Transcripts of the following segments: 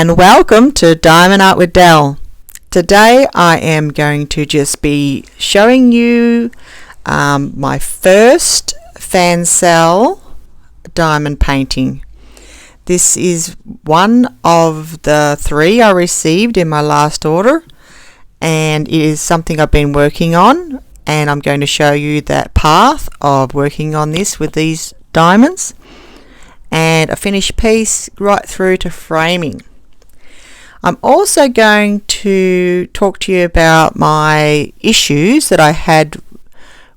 and welcome to Diamond Art with Del. Today I am going to just be showing you my first Fansell diamond painting. This is one of the 3 I received in my last order, and it is something I've been working on, and I'm going to show you that path of working on this with these diamonds and a finished piece right through to framing. I'm also going to talk to you about my issues that I had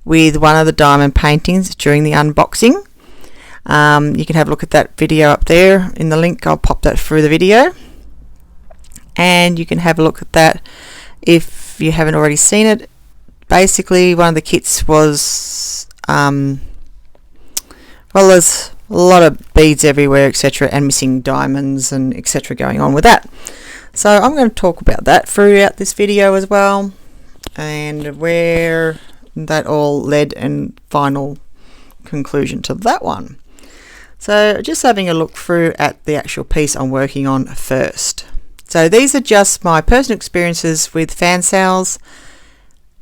with one of the diamond paintings during the unboxing. You can have a look at that video up there in the link. I'll pop that through the video, and you can have a look at that if you haven't already seen it. Basically, one of the kits was there's a lot of beads everywhere, etc., and missing diamonds and etc. going on with that. So I'm going to talk about that throughout this video as well, and where that all led and final conclusion to that one. So just having a look through at the actual piece I'm working on first. So these are just my personal experiences with Fansells,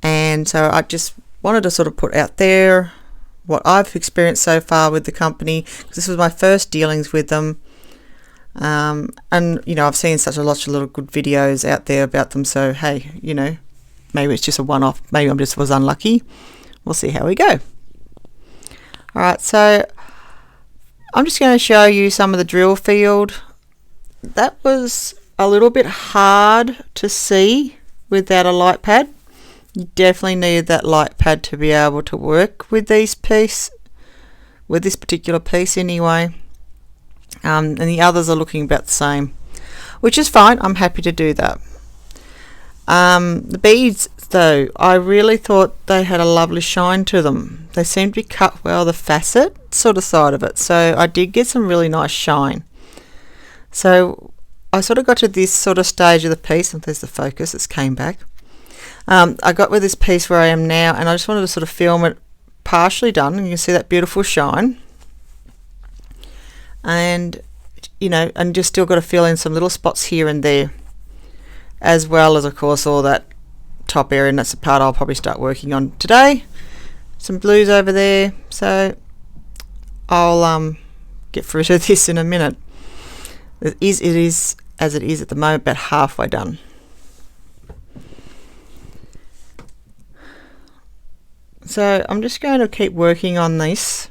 and so I just wanted to sort of put out there what I've experienced so far with the company, because this was my first dealings with them. And you know, I've seen such a lot of little good videos out there about them, so hey, you know, maybe it's just a one-off, maybe I just was unlucky. We'll see how we go. Alright, so I'm just going to show you some of the drill field. That was a little bit hard to see without a light pad. You definitely need that light pad to be able to work with this particular piece anyway. And the others are looking about the same, which is fine. I'm happy to do that. The beads though, I really thought they had a lovely shine to them. They seemed to be cut well, the facet sort of side of it, so I did get some really nice shine. So I sort of got to this sort of stage of the piece, and there's the focus, it's came back. I got with this piece where I am now, and I just wanted to sort of film it partially done, and you can see that beautiful shine. And you know, and just still got to fill in some little spots here and there, as well as of course all that top area, and that's the part I'll probably start working on today. Some blues over there, so I'll get through to this in a minute. It is as it is at the moment, about halfway done. So I'm just going to keep working on this.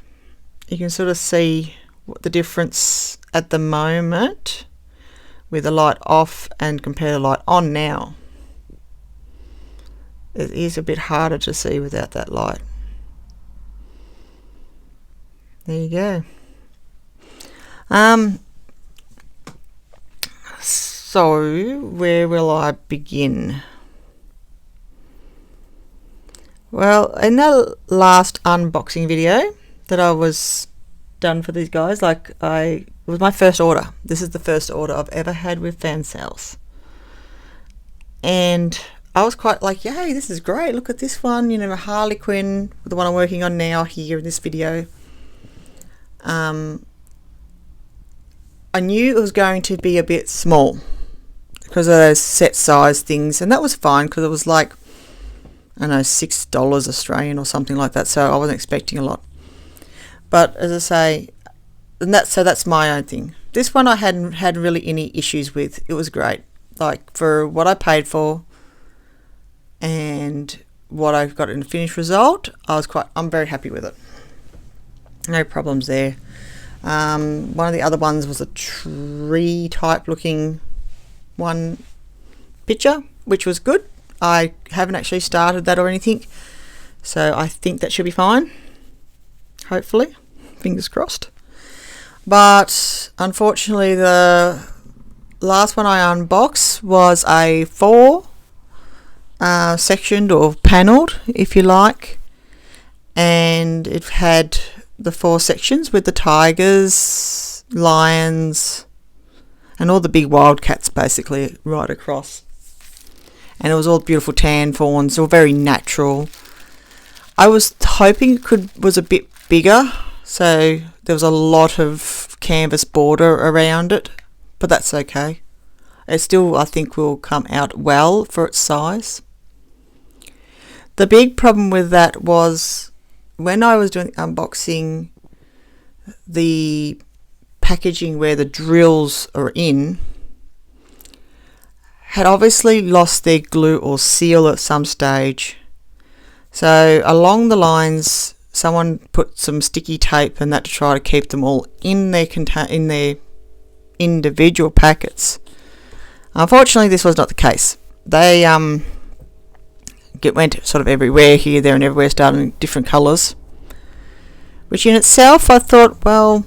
You can sort of see what the difference at the moment with the light off and compare the light on now. It is a bit harder to see without that light. There you go. So where will I begin? Well, in the last unboxing video that I was done for these guys, it was my first order. This is the first order I've ever had with Fansells, and I was quite like, yay, this is great, look at this one, you know, a Harley Quinn, the one I'm working on now here in this video. I knew it was going to be a bit small because of those set size things, and that was fine because it was like, I don't know, $6 Australian or something like that, so I wasn't expecting a lot. But as I say, that's my own thing. This one I hadn't had really any issues with. It was great. Like, for what I paid for and what I've got in the finished result, I'm very happy with it. No problems there. One of the other ones was a tree type looking one picture, which was good. I haven't actually started that or anything, so I think that should be fine, hopefully, fingers crossed. But unfortunately the last one I unboxed was a 4 sectioned or panelled, if you like, and it had the 4 sections with the tigers, lions, and all the big wildcats basically right across. And it was all beautiful tan fawns, all very natural. I was hoping it was a bit bigger, so there was a lot of canvas border around it, but that's okay. It still, I think, will come out well for its size. The big problem with that was when I was doing unboxing, the packaging where the drills are in had obviously lost their glue or seal at some stage. So along the lines, someone put some sticky tape and that to try to keep them all in their individual packets. Unfortunately, this was not the case. They went sort of everywhere, here, there and everywhere, starting in different colours, which in itself I thought, well,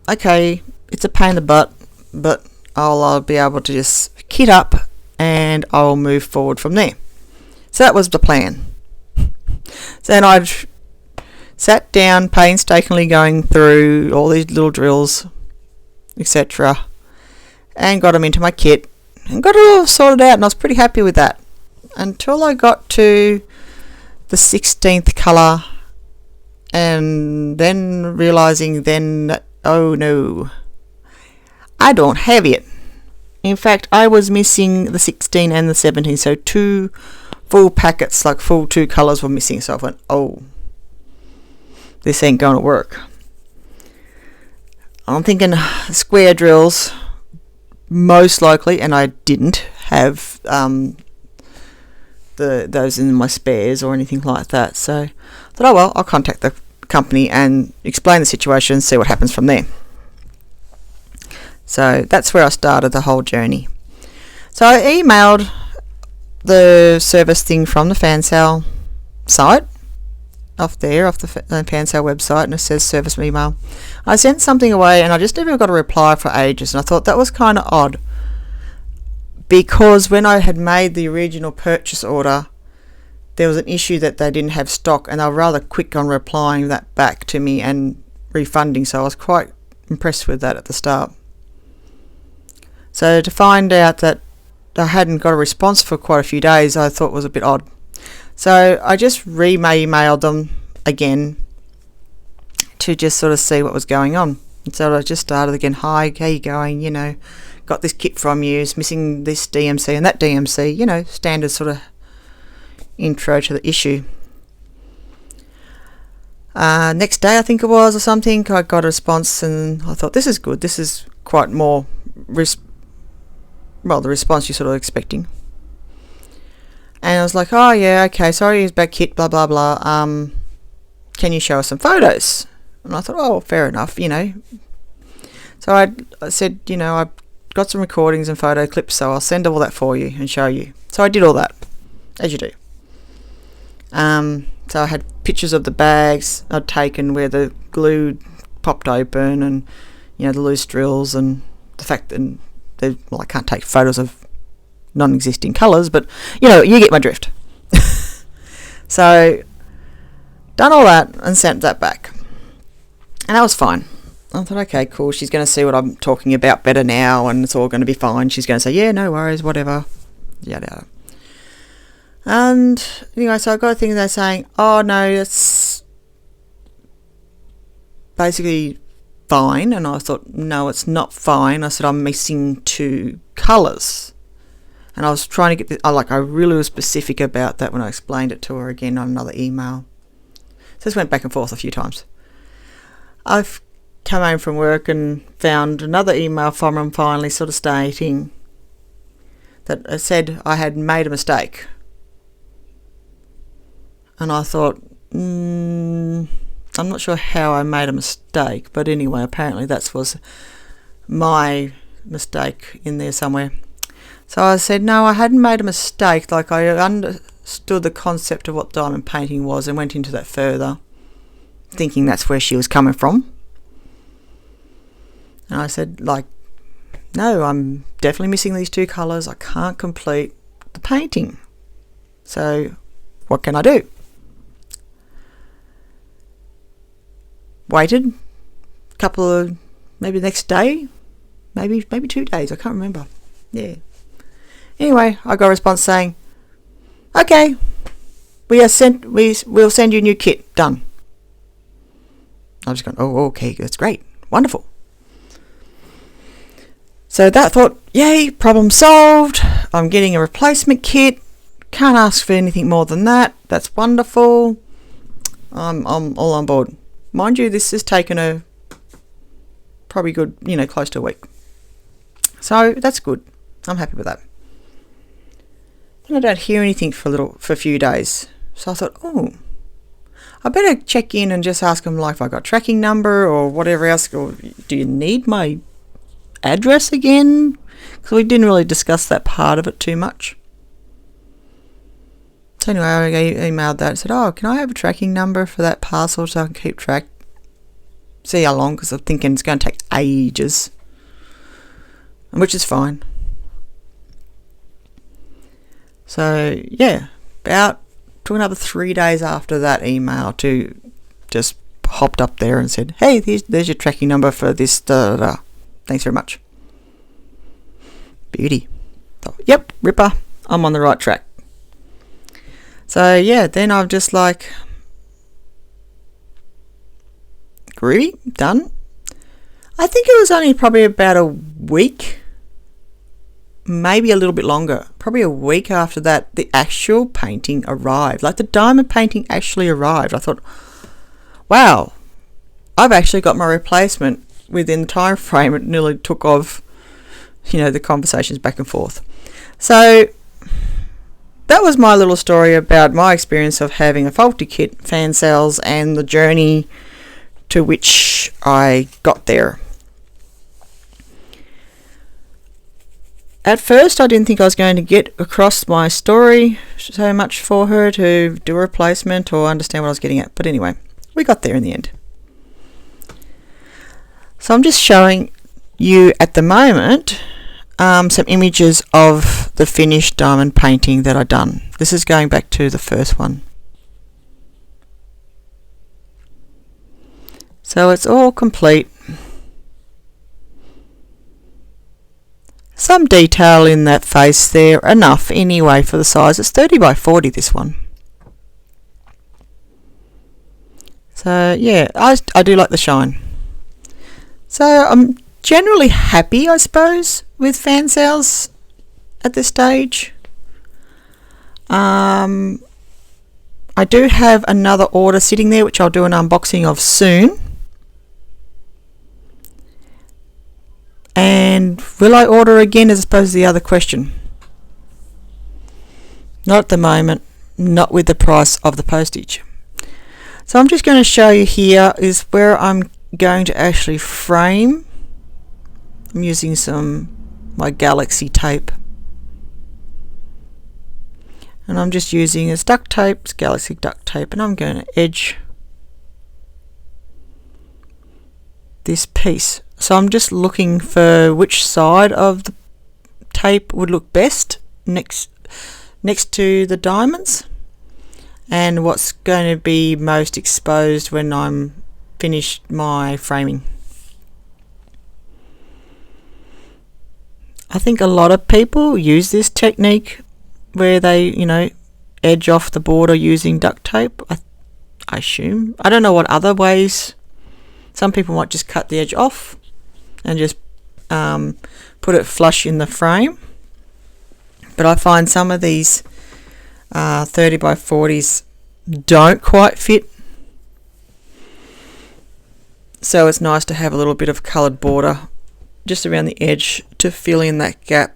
okay, it's a pain in the butt, but I'll be able to just kit up and I'll move forward from there. So that was the plan. So then I'd sat down painstakingly going through all these little drills, etc., and got them into my kit and got it all sorted out, and I was pretty happy with that until I got to the 16th colour, and then realising then that, oh no, I don't have it. In fact, I was missing the 16 and the 17, so 2 full packets, like full 2 colours were missing. So I went, oh, this ain't going to work. I'm thinking square drills, most likely, and I didn't have those in my spares or anything like that. So I thought, oh well, I'll contact the company and explain the situation and see what happens from there. So that's where I started the whole journey. So I emailed the service thing from the Fansell site, off the Fansell website, and it says service email. I sent something away and I just never got a reply for ages, and I thought that was kind of odd, because when I had made the original purchase order, there was an issue that they didn't have stock, and they were rather quick on replying that back to me and refunding, so I was quite impressed with that at the start. So to find out that I hadn't got a response for quite a few days, I thought was a bit odd. So I just emailed them again to just sort of see what was going on. And so I just started again, hi, how you going, you know, got this kit from you, it's missing this DMC and that DMC, you know, standard sort of intro to the issue. Next day, I think it was, or something, I got a response, and I thought, this is good, this is quite more the response you're sort of expecting. And I was like, oh yeah, okay, sorry, it's back kit, blah blah blah, can you show us some photos? And I thought, oh, fair enough, you know. So I said, you know, I've got some recordings and photo clips, so I'll send all that for you and show you. So I did all that, as you do. So I had pictures of the bags I'd taken where the glue popped open, and, you know, the loose drills, and the fact that, well, I can't take photos of non-existing colours, but, you know, you get my drift. So, done all that and sent that back. And that was fine. I thought, okay, cool, she's going to see what I'm talking about better now, and it's all going to be fine. She's going to say, yeah, no worries, whatever, yada yada. And anyway, so I got a thing there saying, oh no, it's basically fine. And I thought, no, it's not fine. I said, I'm missing 2 colours. And I was trying to get this, I really was specific about that when I explained it to her again on another email. So this went back and forth a few times. I've come home from work and found another email from him finally, sort of stating that said I had made a mistake. And I thought, I'm not sure how I made a mistake, but anyway, apparently that was my mistake in there somewhere. So I said, no, I hadn't made a mistake. Like, I understood the concept of what diamond painting was and went into that further, thinking that's where she was coming from. And I said, like, no, I'm definitely missing these 2 colours. I can't complete the painting. So what can I do? Waited a couple of, maybe the next day, maybe 2 days, I can't remember. Yeah. Anyway, I got a response saying, okay, we'll send you a new kit, done. I was going, oh, okay, that's great, wonderful. So that thought, yay, problem solved. I'm getting a replacement kit. Can't ask for anything more than that. That's wonderful. I'm all on board. Mind you, this has taken a probably good, close to a week. So that's good. I'm happy with that. And I don't hear anything for a few days. So I thought, oh, I better check in and just ask them like if I got tracking number or whatever else. Or do you need my address again? Because we didn't really discuss that part of it too much. So anyway, I emailed that and said, oh, can I have a tracking number for that parcel so I can keep track? See how long, because I'm thinking it's going to take ages. Which is fine. So yeah, about took another 3 days after that email to just hopped up there and said, hey, there's your tracking number for this. Thanks very much. Beauty. Thought, yep, ripper. I'm on the right track. So yeah, then I've just like, groovy, done. I think it was only probably about a week, maybe a little bit longer, probably a week after that, the actual painting arrived. Like the diamond painting actually arrived. I thought, wow, I've actually got my replacement within the time frame it nearly took off, the conversations back and forth. So that was my little story about my experience of having a faulty kit, Fansells, and the journey to which I got there. At first, I didn't think I was going to get across my story so much for her to do a replacement or understand what I was getting at. But anyway, we got there in the end. So I'm just showing you at the moment some images of the finished diamond painting that I've done. This is going back to the first one. So it's all complete. Some detail in that face there, enough anyway for the size. It's 30 by 40, this one. So yeah, I do like the shine. So I'm generally happy, I suppose, with Fansells at this stage. I do have another order sitting there which I'll do an unboxing of soon. And will I order again, as opposed to the other question? Not at the moment, not with the price of the postage. So I'm just going to show you here is where I'm going to actually frame. I'm using my Galaxy tape. And I'm just using as duct tape, it's Galaxy duct tape, and I'm going to edge this piece. So I'm just looking for which side of the tape would look best next to the diamonds and what's going to be most exposed when I'm finished my framing. I think a lot of people use this technique where they, edge off the border using duct tape. I assume. I don't know what other ways. Some people might just cut the edge off and just put it flush in the frame. But I find some of these 30 by 40s don't quite fit. So it's nice to have a little bit of coloured border just around the edge to fill in that gap.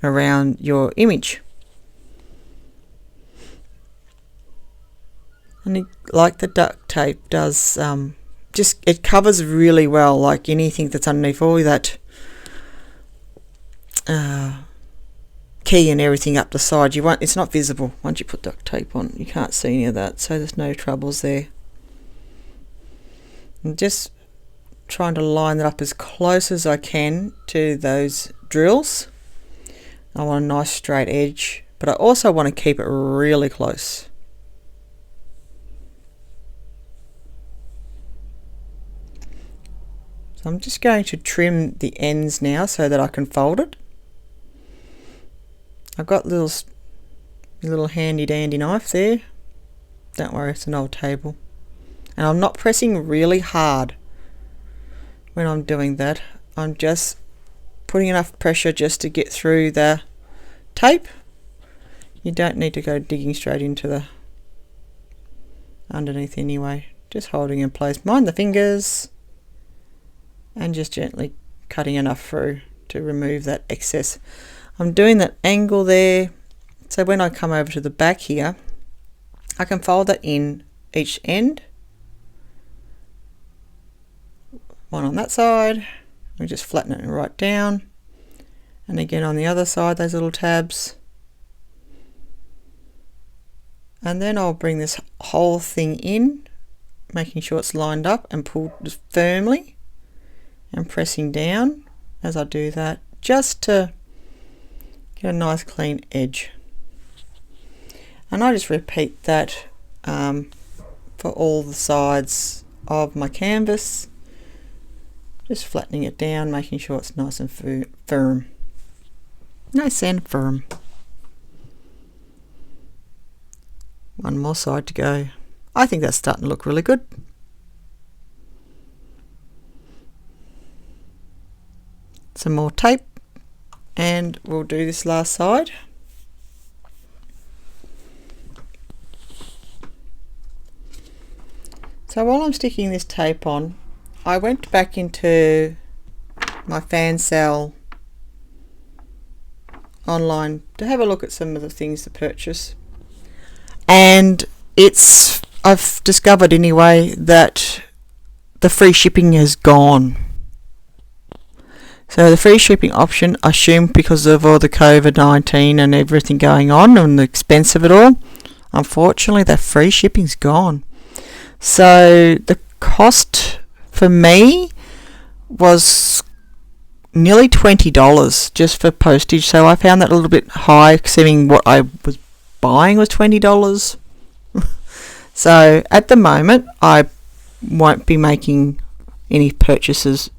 Around your image. And like the duct tape does, it covers really well, like anything that's underneath all that key and everything up the side. It's not visible once you put duct tape on. You can't see any of that, so there's no troubles there. I'm just trying to line it up as close as I can to those drills. I want a nice straight edge, but I also want to keep it really close. So I'm just going to trim the ends now so that I can fold it. I've got a little handy dandy knife there. Don't worry, it's an old table. And I'm not pressing really hard when I'm doing that. I'm just putting enough pressure just to get through the tape. You don't need to go digging straight into the underneath anyway. Just holding in place. Mind the fingers. And just gently cutting enough through to remove that excess. I'm doing that angle there, so when I come over to the back here, I can fold that in each end. One on that side, we just flatten it right down, and again on the other side, those little tabs. And then I'll bring this whole thing in, making sure it's lined up and pulled firmly, and pressing down as I do that, just to get a nice clean edge. And I just repeat that for all the sides of my canvas, just flattening it down, making sure it's nice and firm. Nice and firm. One more side to go. I think that's starting to look really good. Some more tape, and we'll do this last side. So while I'm sticking this tape on, I went back into my Fansell online to have a look at some of the things to purchase, and I've discovered anyway that the free shipping has gone. So the free shipping option, I assume because of all the COVID-19 and everything going on and the expense of it all, unfortunately that free shipping's gone. So the cost for me was nearly $20 just for postage. So I found that a little bit high, considering what I was buying was $20. So at the moment I won't be making any purchases,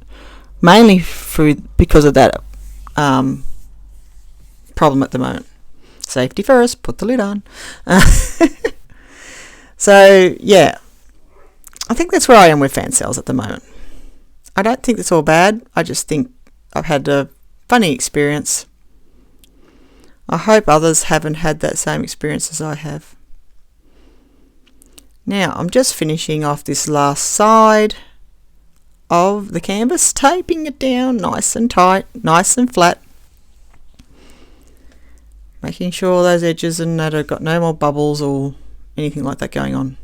mainly because of that problem at the moment. Safety first, put the lid on. So yeah, I think that's where I am with Fansells at the moment. I don't think it's all bad. I just think I've had a funny experience. I hope others haven't had that same experience as I have. Now I'm just finishing off this last side of the canvas, taping it down nice and tight, nice and flat, making sure those edges and that have got no more bubbles or anything like that going on.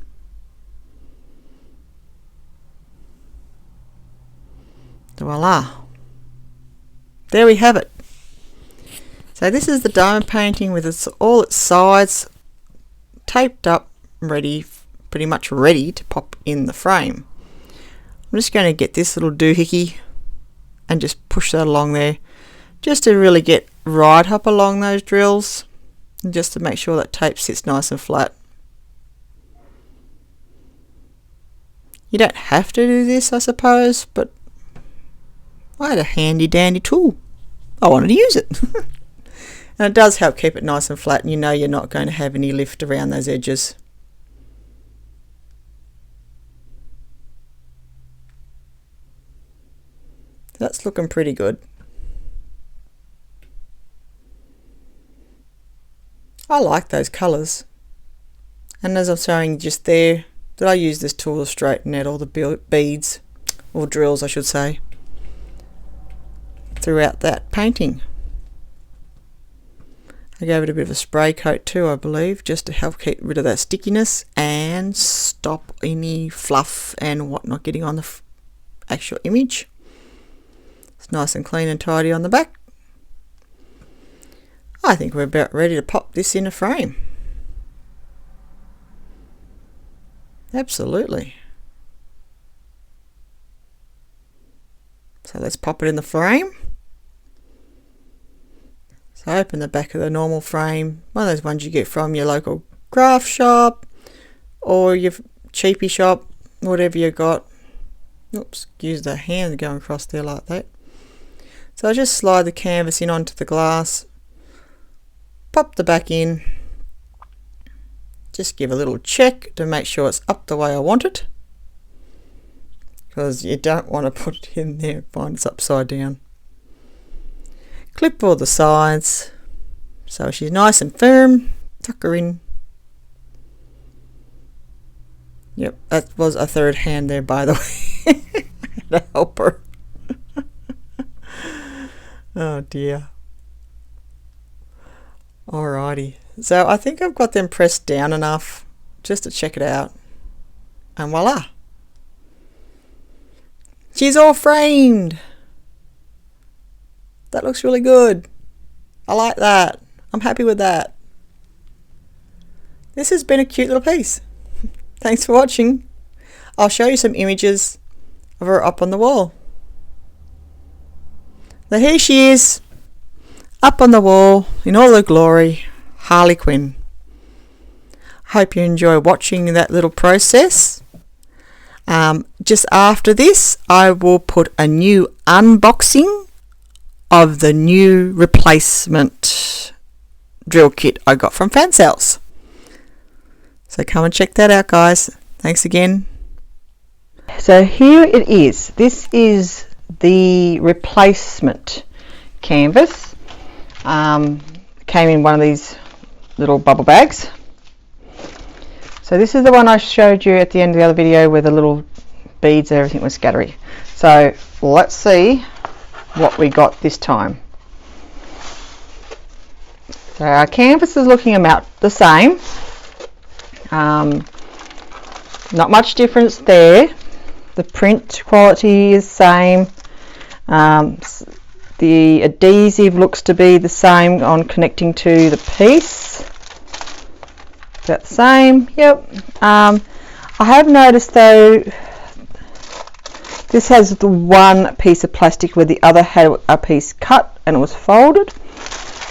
Voila, there we have it. So this is the diamond painting with all its sides taped up, pretty much ready to pop in the frame. I'm just going to get this little doohickey and just push that along there, just to really get right up along those drills, and just to make sure that tape sits nice and flat. You don't have to do this, I suppose, but I had a handy dandy tool. I wanted to use it. And it does help keep it nice and flat, and you know you're not going to have any lift around those edges. That's looking pretty good. I like those colours. And as I'm showing just there, that I use this tool to straighten out all the beads, or drills I should say, throughout that painting. I gave it a bit of a spray coat too, I believe, just to help keep rid of that stickiness and stop any fluff and whatnot getting on the actual image. It's nice and clean and tidy on the back. I think we're about ready to pop this in a frame. Absolutely. So let's pop it in the frame. So open the back of the normal frame, one of those ones you get from your local craft shop or your cheapy shop, whatever you got. Oops, use the hand going across there like that. So I just slide the canvas in onto the glass, pop the back in, just give a little check to make sure it's up the way I want it. because you don't want to put it in there and find it's upside down. Clip all the sides so she's nice and firm. Tuck her in. Yep, that was a third hand there, by the way. To help her. Oh dear. Alrighty, so I think I've got them pressed down enough just to check it out, and voila, she's all framed. That looks really good. I like that. I'm happy with that. This has been a cute little piece. Thanks for watching. I'll show you some images of her up on the wall. Now here she is, up on the wall in all her glory, Harley Quinn. Hope you enjoy watching that little process. Just after this, I will put a new unboxing of the new replacement drill kit I got from Fansells. So come and check that out, guys. Thanks again. So here it is. This is the replacement canvas. Came in one of these little bubble bags. So this is the one I showed you at the end of the other video where the little beads and everything was scattery. So let's see what we got this time. So our canvas is looking about the same. Not much difference there. The print quality is same. The adhesive looks to be the same on connecting to the piece. About the same. Yep. I have noticed though this has the one piece of plastic where the other had a piece cut and it was folded.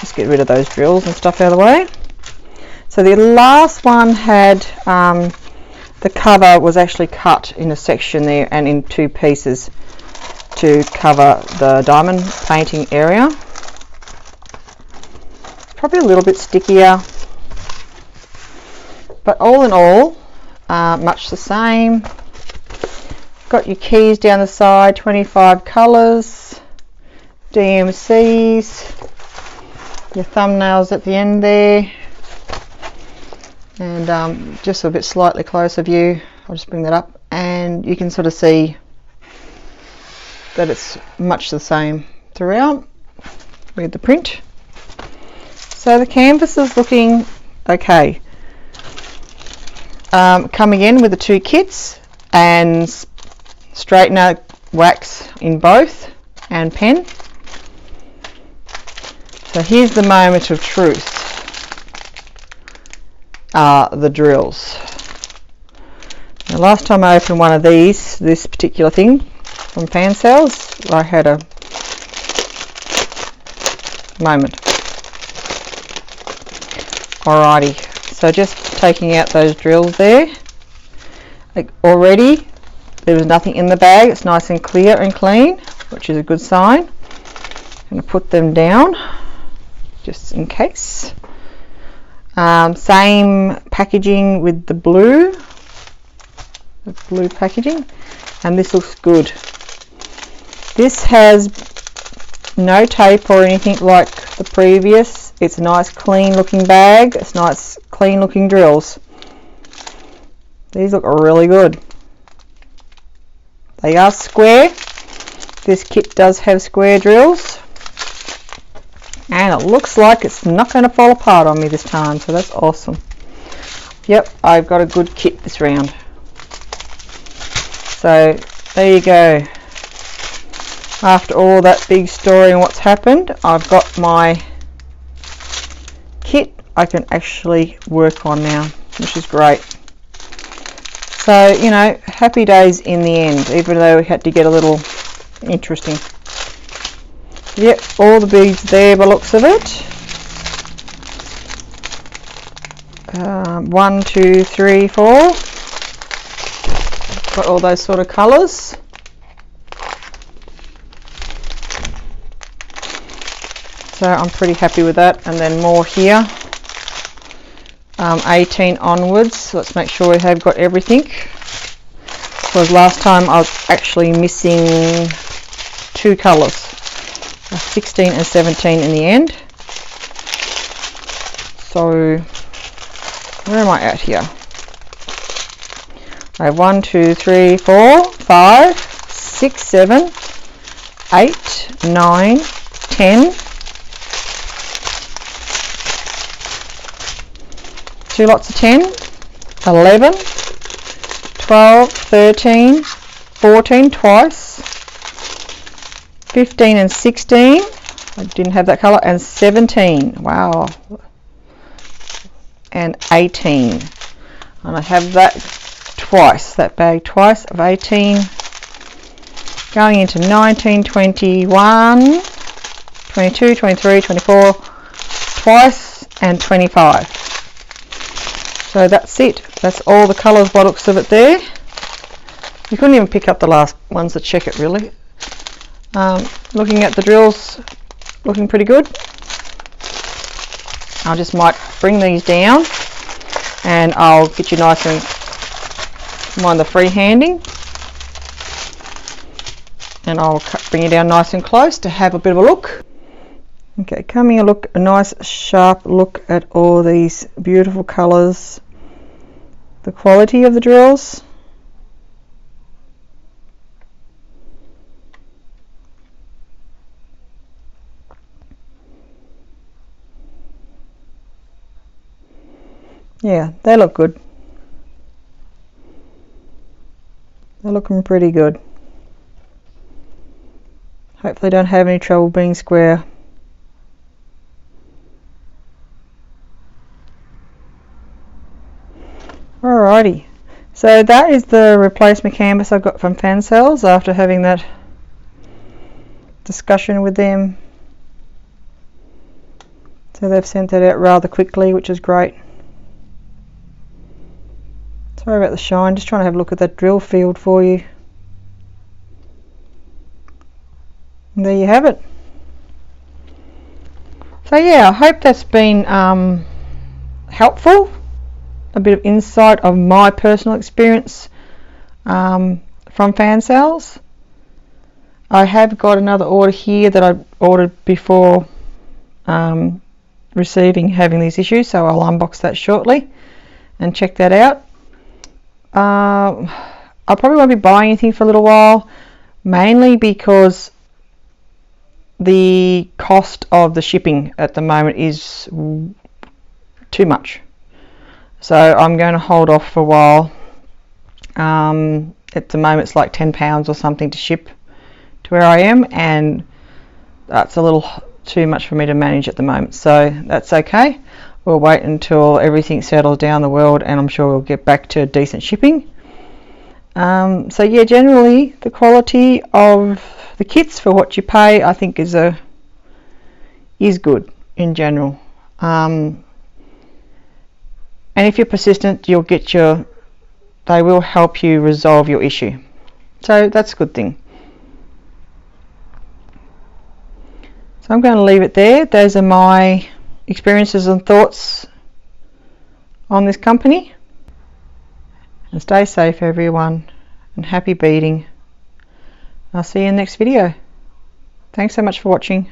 Just get rid of those drills and stuff out of the way. So the last one had the cover was actually cut in a section there and in two pieces to cover the diamond painting area. Probably a little bit stickier, but all in all much the same. Got your keys down the side, 25 colours, DMCs, your thumbnails at the end there, and just a bit slightly closer view. I'll just bring that up and you can sort of see that it's much the same throughout with the print. So the canvas is looking okay. Coming in with the two kits and straightener wax in both and pen. So here's the moment of truth. The drills. Now, last time I opened one of these, this particular thing from Fansells, I had a moment. Alrighty, so just taking out those drills there. Like already there was nothing in the bag. It's nice and clear and clean, which is a good sign. I'm going to put them down just in case. Same packaging with the blue packaging, and this looks good. This has no tape or anything like the previous. It's a nice clean looking bag. It's nice clean looking drills. These look really good. They are square. This kit does have square drills, and it looks like it's not going to fall apart on me this time, so that's awesome. Yep, I've got a good kit this round. So there you go. After all that big story and what's happened, I've got my kit I can actually work on now, which is great. So, you know, happy days in the end, even though we had to get a little interesting. Yep, all the beads there by the looks of it. 1, 2, 3, 4. Got all those sort of colours. So I'm pretty happy with that. And then more here. 18 onwards. Let's make sure we have got everything. because last time I was actually missing 2 colours, 16 and 17 in the end. So where am I at here? I have 1, 2, 3, 4, 5, 6, 7, 8, 9, 10. 2 lots of 10, 11, 12, 13, 14 twice, 15 and 16, I didn't have that colour, and 17, wow, and 18, and I have that twice, that bag twice of 18, going into 19, 21, 22, 23, 24, twice, and 25. So that's it. That's all the colours by the looks of it there. You couldn't even pick up the last ones to check it really. Looking at the drills, looking pretty good. I just might bring these down and I'll get you nice and mind the freehanding. And I'll bring you down nice and close to have a bit of a look. Okay, coming a nice sharp look at all these beautiful colours. The quality of the drills. Yeah, they look good. They're looking pretty good. Hopefully don't have any trouble being square. Alrighty, so that is the replacement canvas I got from Fansells after having that discussion with them. So they've sent that out rather quickly, which is great. Sorry about the shine, just trying to have a look at that drill field for you. And there you have it. So yeah, I hope that's been helpful. A bit of insight of my personal experience from Fansells. I have got another order here that I ordered before having these issues, so I'll unbox that shortly and check that out. I probably won't be buying anything for a little while, mainly because the cost of the shipping at the moment is too much. So I'm going to hold off for a while. At the moment it's like £10 or something to ship to where I am, and that's a little too much for me to manage at the moment, so that's okay. We'll wait until everything settles down the world and I'm sure we'll get back to decent shipping. So yeah, generally the quality of the kits for what you pay I think is good in general. And if you're persistent, you'll get they will help you resolve your issue. So that's a good thing. So I'm going to leave it there. Those are my experiences and thoughts on this company. And stay safe everyone, and happy beading. I'll see you in the next video. Thanks so much for watching.